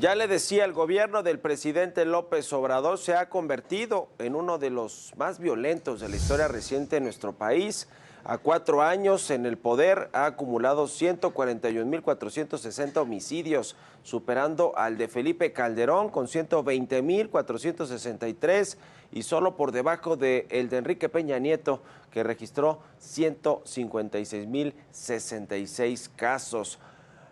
Ya le decía, el gobierno del presidente López Obrador se ha convertido en uno de los más violentos de la historia reciente de nuestro país. A 4 años en el poder ha acumulado 141.460 homicidios, superando al de Felipe Calderón con 120.463 y solo por debajo de el de Enrique Peña Nieto, que registró 156.066 casos.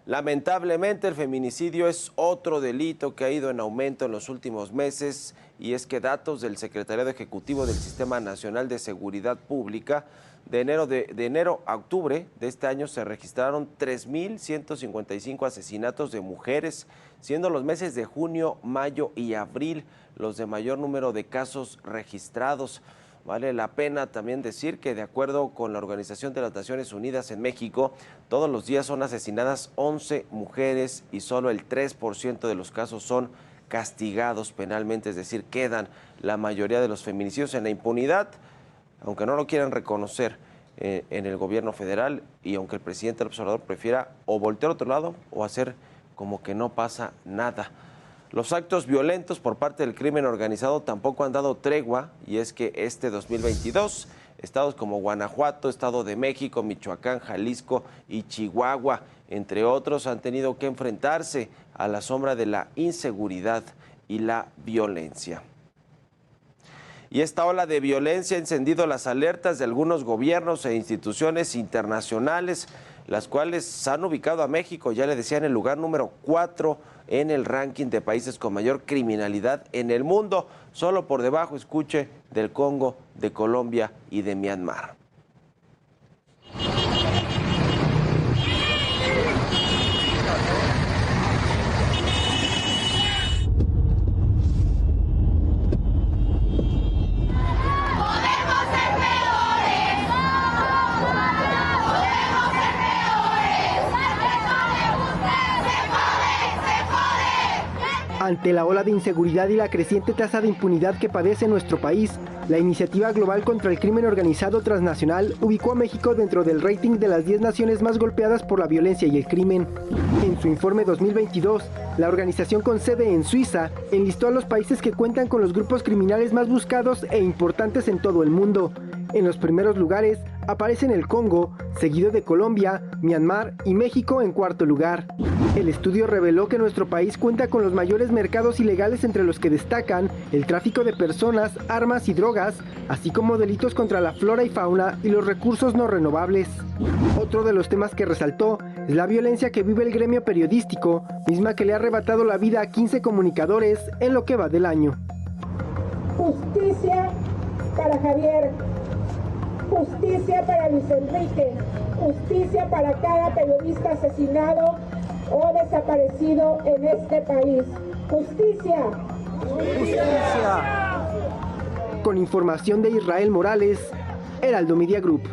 Lamentablemente, el feminicidio es otro delito que ha ido en aumento en los últimos meses, y es que datos del Secretariado Ejecutivo del Sistema Nacional de Seguridad Pública de enero a octubre de este año se registraron 3.155 asesinatos de mujeres, siendo los meses de junio, mayo y abril los de mayor número de casos registrados. Vale la pena también decir que, de acuerdo con la Organización de las Naciones Unidas en México, todos los días son asesinadas 11 mujeres y solo el 3% de los casos son castigados penalmente, es decir, quedan la mayoría de los feminicidios en la impunidad, aunque no lo quieran reconocer en el gobierno federal, y aunque el presidente López Obrador prefiera o voltear a otro lado o hacer como que no pasa nada. Los actos violentos por parte del crimen organizado tampoco han dado tregua, y es que este 2022, estados como Guanajuato, Estado de México, Michoacán, Jalisco y Chihuahua, entre otros, han tenido que enfrentarse a la sombra de la inseguridad y la violencia. Y esta ola de violencia ha encendido las alertas de algunos gobiernos e instituciones internacionales, las cuales han ubicado a México, ya le decía, en el lugar número 4 en el ranking de países con mayor criminalidad en el mundo, solo por debajo, escuche, del Congo, de Colombia y de Myanmar. Ante la ola de inseguridad y la creciente tasa de impunidad que padece nuestro país, la Iniciativa Global contra el Crimen Organizado Transnacional ubicó a México dentro del rating de las 10 naciones más golpeadas por la violencia y el crimen. En su informe 2022, la organización con sede en Suiza enlistó a los países que cuentan con los grupos criminales más buscados e importantes en todo el mundo. En los primeros lugares aparecen el Congo, seguido de Colombia, Myanmar y México en cuarto lugar. El estudio reveló que nuestro país cuenta con los mayores mercados ilegales, entre los que destacan el tráfico de personas, armas y drogas, así como delitos contra la flora y fauna y los recursos no renovables. Otro de los temas que resaltó es la violencia que vive el gremio periodístico, misma que le ha arrebatado la vida a 15 comunicadores en lo que va del año. Justicia para Javier. Justicia para Luis Enrique, justicia para cada periodista asesinado o desaparecido en este país. ¡Justicia! ¡Justicia! Con información de Israel Morales, Heraldo Media Group.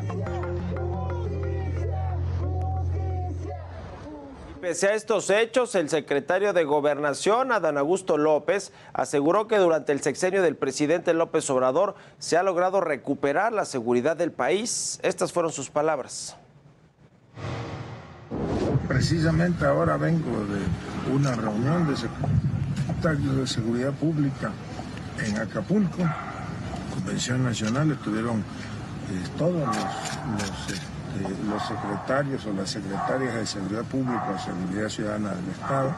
Pese a estos hechos, el secretario de Gobernación, Adán Augusto López, aseguró que durante el sexenio del presidente López Obrador se ha logrado recuperar la seguridad del país. Estas fueron sus palabras. Precisamente ahora vengo de una reunión de secretarios de Seguridad Pública en Acapulco, Convención Nacional. Estuvieron todos los secretarios o las secretarias de Seguridad Pública o Seguridad Ciudadana del Estado,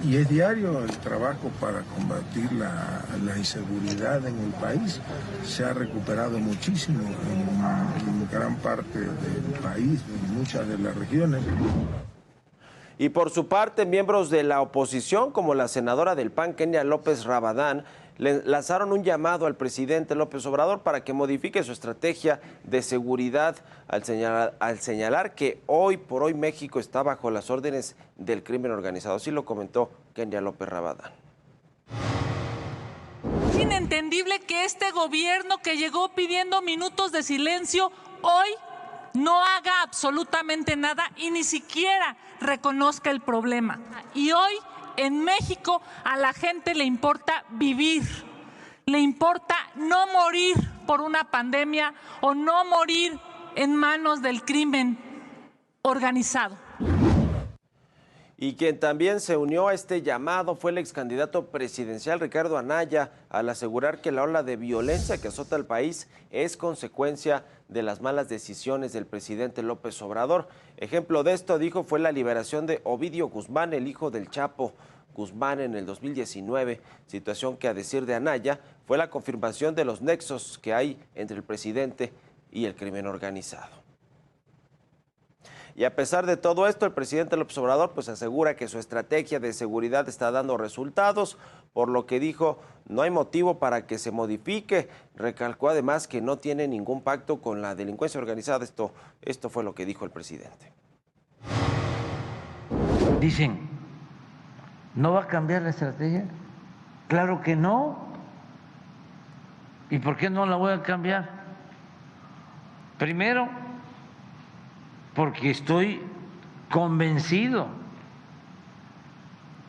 y es diario el trabajo para combatir la inseguridad en el país. Se ha recuperado muchísimo en gran parte del país, en muchas de las regiones. Y por su parte, miembros de la oposición, como la senadora del PAN, Kenia López Rabadán, le lanzaron un llamado al presidente López Obrador para que modifique su estrategia de seguridad al señalar que hoy por hoy México está bajo las órdenes del crimen organizado. Así lo comentó Kenia López Rabadán. Es inentendible que este gobierno, que llegó pidiendo minutos de silencio, hoy no haga absolutamente nada y ni siquiera reconozca el problema. Y hoy en México a la gente le importa vivir, le importa no morir por una pandemia o no morir en manos del crimen organizado. Y quien también se unió a este llamado fue el ex candidato presidencial Ricardo Anaya, al asegurar que la ola de violencia que azota al país es consecuencia de las malas decisiones del presidente López Obrador. Ejemplo de esto, dijo, fue la liberación de Ovidio Guzmán, el hijo del Chapo Guzmán, en el 2019, situación que, a decir de Anaya, fue la confirmación de los nexos que hay entre el presidente y el crimen organizado. Y a pesar de todo esto, el presidente López Obrador pues asegura que su estrategia de seguridad está dando resultados, por lo que dijo, no hay motivo para que se modifique. Recalcó además que no tiene ningún pacto con la delincuencia organizada. Esto fue lo que dijo el presidente. Dicen, ¿no va a cambiar la estrategia? Claro que no. ¿Y por qué no la voy a cambiar? Primero, porque estoy convencido,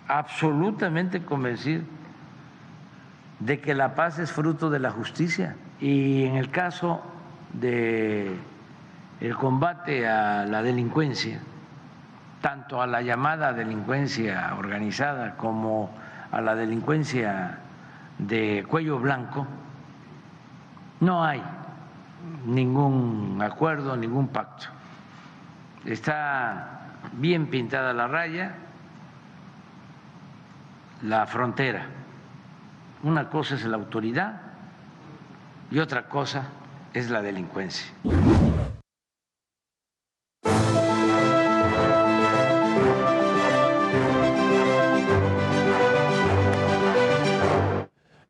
absolutamente convencido, de que la paz es fruto de la justicia. Y en el caso del combate a la delincuencia, tanto a la llamada delincuencia organizada como a la delincuencia de cuello blanco, no hay ningún acuerdo, ningún pacto. Está bien pintada la raya, la frontera. Una cosa es la autoridad y otra cosa es la delincuencia.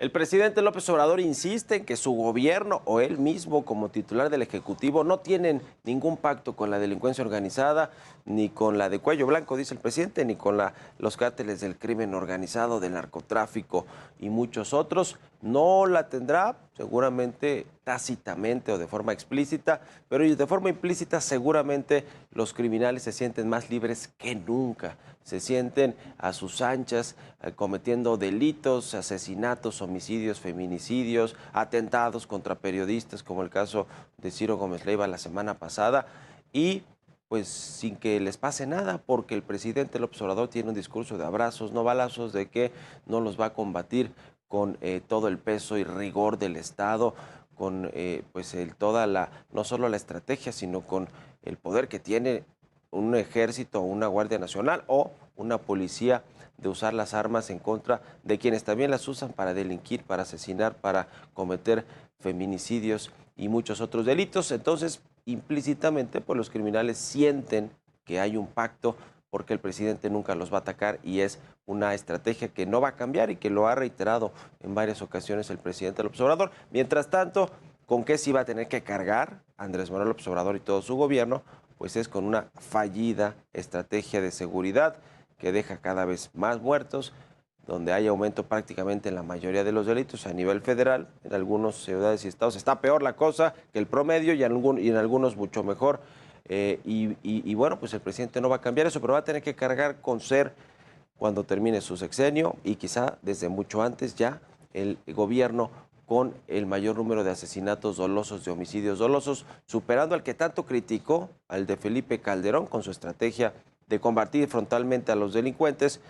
El presidente López Obrador insiste en que su gobierno o él mismo como titular del Ejecutivo no tienen ningún pacto con la delincuencia organizada, ni con la de cuello blanco, dice el presidente, ni con los cárteles del crimen organizado, del narcotráfico y muchos otros. No la tendrá, seguramente tácitamente o de forma explícita, pero de forma implícita seguramente los criminales se sienten más libres que nunca. Se sienten a sus anchas cometiendo delitos, asesinatos, homicidios, feminicidios, atentados contra periodistas, como el caso de Ciro Gómez Leiva la semana pasada, y pues sin que les pase nada, porque el presidente López Obrador tiene un discurso de abrazos, no balazos, de que no los va a combatir con todo el peso y rigor del Estado, con no solo la estrategia, sino con el poder que tiene un ejército o una Guardia Nacional o una policía de usar las armas en contra de quienes también las usan para delinquir, para asesinar, para cometer feminicidios y muchos otros delitos. Entonces, implícitamente, pues los criminales sienten que hay un pacto porque el presidente nunca los va a atacar y es una estrategia que no va a cambiar y que lo ha reiterado en varias ocasiones el presidente López Obrador. Mientras tanto, ¿con qué se iba a tener que cargar Andrés Manuel López Obrador y todo su gobierno? Pues es con una fallida estrategia de seguridad que deja cada vez más muertos, donde hay aumento prácticamente en la mayoría de los delitos a nivel federal. En algunas ciudades y estados está peor la cosa que el promedio y en algunos mucho mejor. Y bueno, pues el presidente no va a cambiar eso, pero va a tener que cargar con ser, cuando termine su sexenio y quizá desde mucho antes ya, el gobierno con el mayor número de asesinatos dolosos, de homicidios dolosos, superando al que tanto criticó, al de Felipe Calderón, con su estrategia de combatir frontalmente a los delincuentes,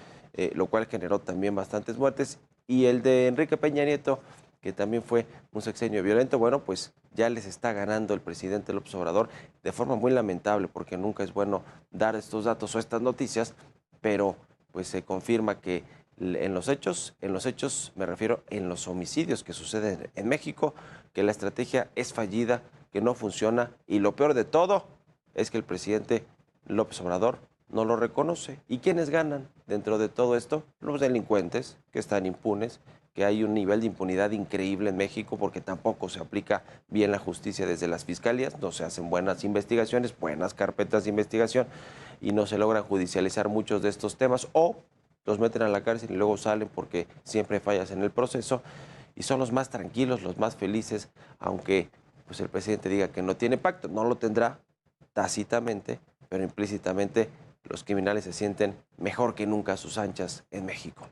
lo cual generó también bastantes muertes, y el de Enrique Peña Nieto, que también fue un sexenio violento. Bueno, pues ya les está ganando el presidente López Obrador de forma muy lamentable, porque nunca es bueno dar estos datos o estas noticias, pero pues se confirma que en los hechos me refiero en los homicidios que suceden en México, que la estrategia es fallida, que no funciona, y lo peor de todo es que el presidente López Obrador no lo reconoce. ¿Y quiénes ganan dentro de todo esto? Los delincuentes, que están impunes, que hay un nivel de impunidad increíble en México porque tampoco se aplica bien la justicia desde las fiscalías, no se hacen buenas investigaciones, buenas carpetas de investigación y no se logran judicializar muchos de estos temas, o los meten a la cárcel y luego salen porque siempre hay fallas en el proceso, y son los más tranquilos, los más felices, aunque pues el presidente diga que no tiene pacto. No lo tendrá tácitamente, pero implícitamente los criminales se sienten mejor que nunca a sus anchas en México.